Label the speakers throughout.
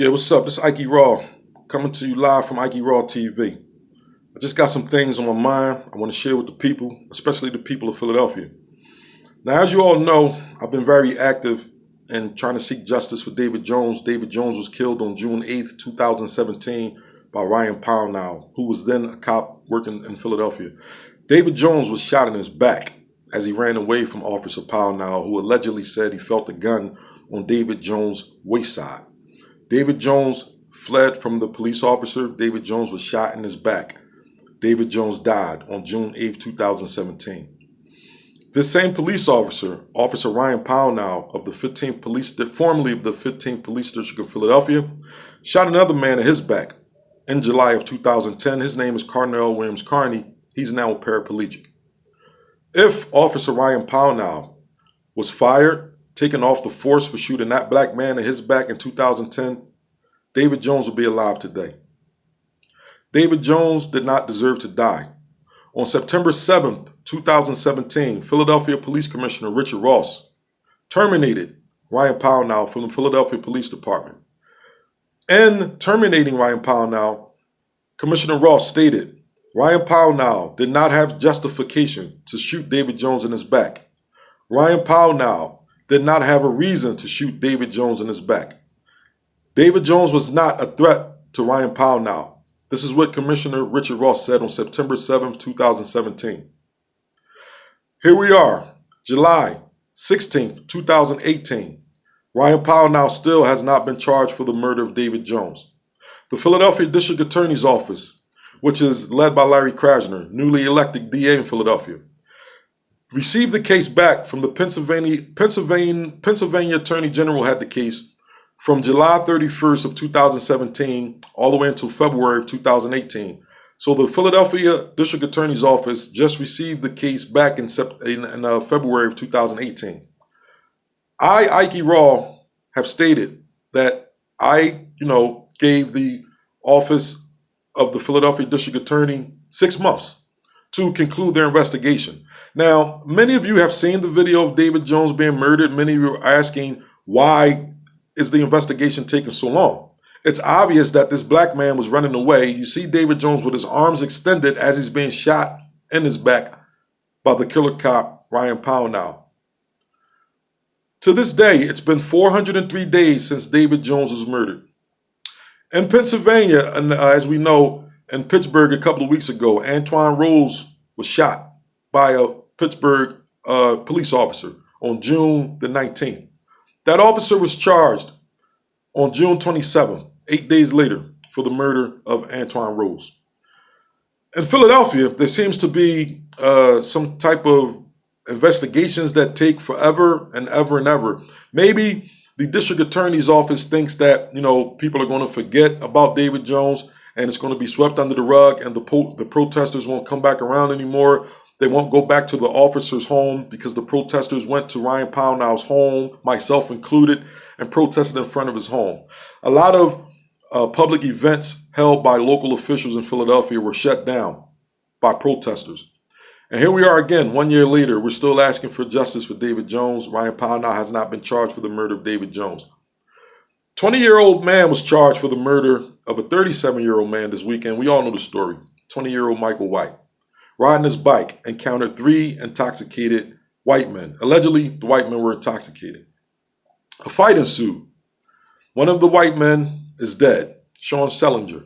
Speaker 1: Yeah, what's up? This is Ike Raw, coming to you live from Ike Raw TV. I just got some things on my mind I want to share with the people, especially the people of Philadelphia. Now, as you all know, I've been very active in trying to seek justice for David Jones. David Jones was killed on June 8th, 2017 by Ryan Pownhall, who was then a cop working in Philadelphia. David Jones was shot in his back as he ran away from Officer Pownhall, who allegedly said he felt a gun on David Jones' waistside. David Jones fled from the police officer. David Jones was shot in his back. David Jones died on June 8, 2017. This same police officer, Officer Ryan Pownhall of the 15th Police, formerly of the 15th Police District of Philadelphia, shot another man in his back in July of 2010. His name is Carnell Williams Carney. He's now a paraplegic. If Officer Ryan Pownhall was fired, taken off the force for shooting that black man in his back in 2010, David Jones would be alive today. David Jones did not deserve to die. On September 7th, 2017, Philadelphia Police Commissioner Richard Ross terminated Ryan Pownhall from the Philadelphia Police Department. In terminating Ryan Pownhall, Commissioner Ross stated, Ryan Pownhall did not have justification to shoot David Jones in his back. Ryan Pownhall did not have a reason to shoot David Jones in his back. David Jones was not a threat to Ryan Pownhall. This is what Commissioner Richard Ross said on September 7th, 2017. Here we are, July 16th, 2018. Ryan Pownhall still has not been charged for the murder of David Jones. The Philadelphia District Attorney's Office, which is led by Larry Krasner, newly elected DA in Philadelphia, received the case back from the Pennsylvania Attorney General. Had the case from July 31st of 2017 all the way until February of 2018. So the Philadelphia District Attorney's Office just received the case back in February of 2018. I, Ike Raw, have stated that I, gave the office of the Philadelphia District Attorney 6 months to conclude their investigation. Now, many of you have seen the video of David Jones being murdered. Many of you are asking, why is the investigation taking so long? It's obvious that this black man was running away. You see David Jones with his arms extended as he's being shot in his back by the killer cop, Ryan Pownhall. To this day, it's been 403 days since David Jones was murdered. In Pennsylvania, and as we know, in Pittsburgh a couple of weeks ago, Antoine Rose was shot by a Pittsburgh police officer on June the 19th. That officer was charged on June 27th, 8 days later, for the murder of Antoine Rose. In Philadelphia, there seems to be some type of investigations that take forever and ever and ever. Maybe the district attorney's office thinks that, people are going to forget about David Jones and it's going to be swept under the rug and the protesters won't come back around anymore. They won't go back to the officer's home because the protesters went to Ryan Pownhall's home, myself included, and protested in front of his home. A lot of public events held by local officials in Philadelphia were shut down by protesters. And here we are again, 1 year later, we're still asking for justice for David Jones. Ryan Pownhall has not been charged for the murder of David Jones. 20-year-old man was charged for the murder of a 37-year-old man this weekend. We all know the story. 20-year-old Michael White, riding his bike, encountered 3 intoxicated white men. Allegedly, the white men were intoxicated. A fight ensued. One of the white men is dead, Sean Sellinger.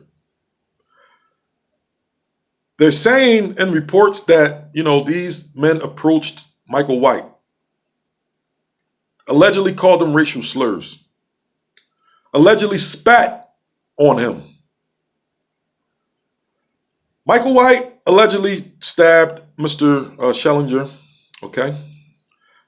Speaker 1: They're saying in reports that, these men approached Michael White, allegedly called him racial slurs, allegedly spat on him. Michael White allegedly stabbed Mr. Sellinger, okay?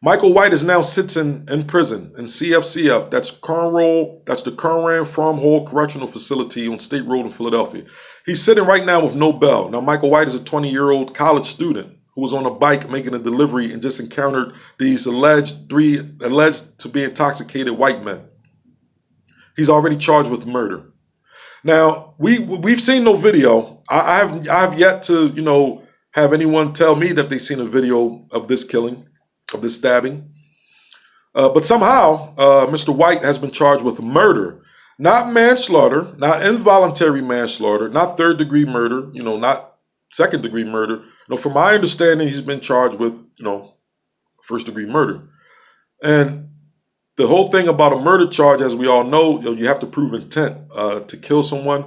Speaker 1: Michael White is now sitting in prison in CFCF. That's the Conran Farmhall Correctional Facility on State Road in Philadelphia. He's sitting right now with no bail. Now, Michael White is a 20-year-old college student who was on a bike making a delivery and just encountered these alleged to be intoxicated white men. He's already charged with murder. Now, we've seen no video. I have yet to, have anyone tell me that they've seen a video of this killing, of this stabbing. But somehow, Mr. White has been charged with murder. Not manslaughter, not involuntary manslaughter, not third-degree murder, not second-degree murder. From my understanding, he's been charged with, first-degree murder. And the whole thing about a murder charge, as we all know, you have to prove intent to kill someone.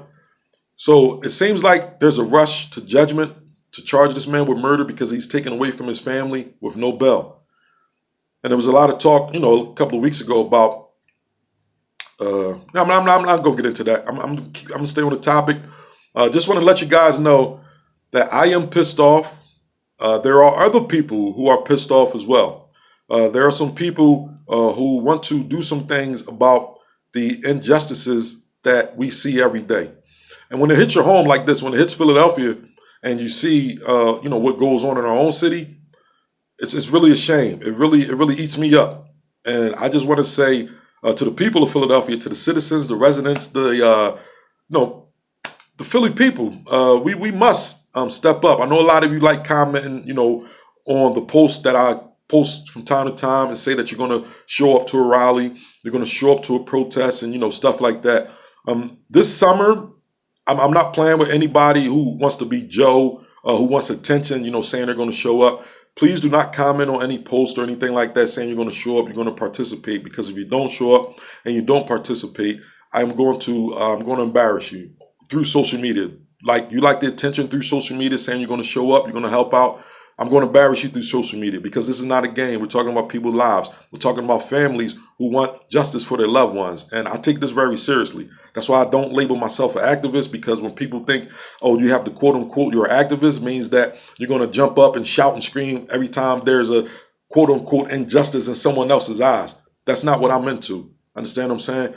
Speaker 1: So it seems like there's a rush to judgment to charge this man with murder because he's taken away from his family with no bail. And there was a lot of talk, a couple of weeks ago about. I'm not going to get into that. I'm going to stay on the topic. Just want to let you guys know that I am pissed off. There are other people who are pissed off as well. There are some people who want to do some things about the injustices that we see every day. And when it hits your home like this, when it hits Philadelphia and you see, what goes on in our own city, it's really a shame. It really eats me up. And I just want to say, to the people of Philadelphia, to the citizens, the residents, the Philly people, we must step up. I know a lot of you like commenting, on the posts that I post from time to time and say that you're going to show up to a rally, you're going to show up to a protest, and stuff like that. This summer, I'm not playing with anybody who wants to be Joe, who wants attention, saying they're going to show up. Please do not comment on any post or anything like that saying you're going to show up, you're going to participate, because if you don't show up and you don't participate, I'm going to embarrass you through social media. Like, you like the attention through social media saying you're going to show up, you're going to help out. I'm going to embarrass you through social media, because this is not a game. We're talking about people's lives. We're talking about families who want justice for their loved ones. And I take this very seriously. That's why I don't label myself an activist, because when people think, oh, you have to quote unquote, you're an activist, means that you're going to jump up and shout and scream every time there's a quote unquote injustice in someone else's eyes. That's not what I'm into. Understand what I'm saying?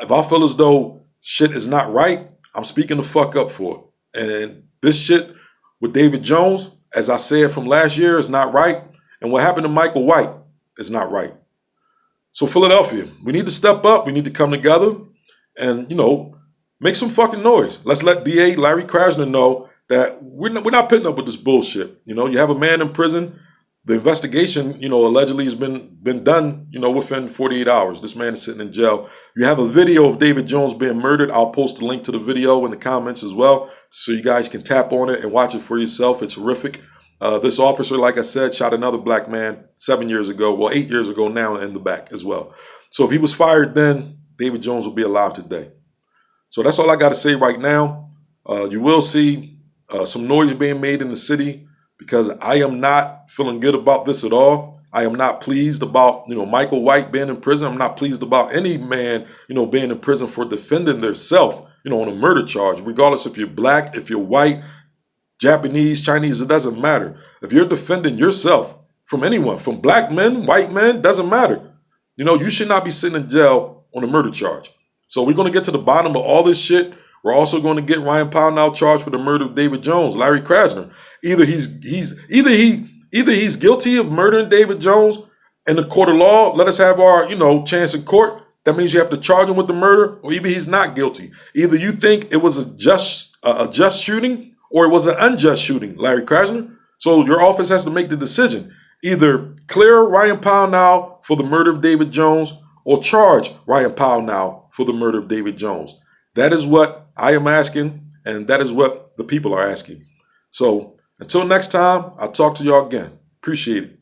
Speaker 1: If I feel as though shit is not right, I'm speaking the fuck up for it. And this shit with David Jones, as I said from last year, is not right. And what happened to Michael White is not right. So Philadelphia, we need to step up. We need to come together and, make some fucking noise. Let's let DA Larry Krasner know that we're not putting up with this bullshit. You have a man in prison. The investigation, allegedly has been done, within 48 hours. This man is sitting in jail. You have a video of David Jones being murdered. I'll post a link to the video in the comments as well, so you guys can tap on it and watch it for yourself. It's horrific. This officer, like I said, shot another black man 7 years ago, 8 years ago now, in the back as well. So if he was fired then, David Jones will be alive today. So that's all I got to say right now. You will see some noise being made in the city, because I am not feeling good about this at all. I am not pleased about, Michael White being in prison. I'm not pleased about any man, being in prison for defending themselves, on a murder charge, regardless if you're black, if you're white, Japanese, Chinese, it doesn't matter. If you're defending yourself from anyone, from black men, white men, doesn't matter. You should not be sitting in jail on a murder charge. So we're going to get to the bottom of all this shit. We're also going to get Ryan Pownhall charged for the murder of David Jones, Larry Krasner. Either he's guilty of murdering David Jones in the court of law. Let us have our, chance in court. That means you have to charge him with the murder, or either he's not guilty. Either you think it was a just shooting, or it was an unjust shooting, Larry Krasner. So your office has to make the decision. Either clear Ryan Pownhall for the murder of David Jones, or charge Ryan Pownhall for the murder of David Jones. That is what I am asking, and that is what the people are asking. So until next time, I'll talk to y'all again. Appreciate it.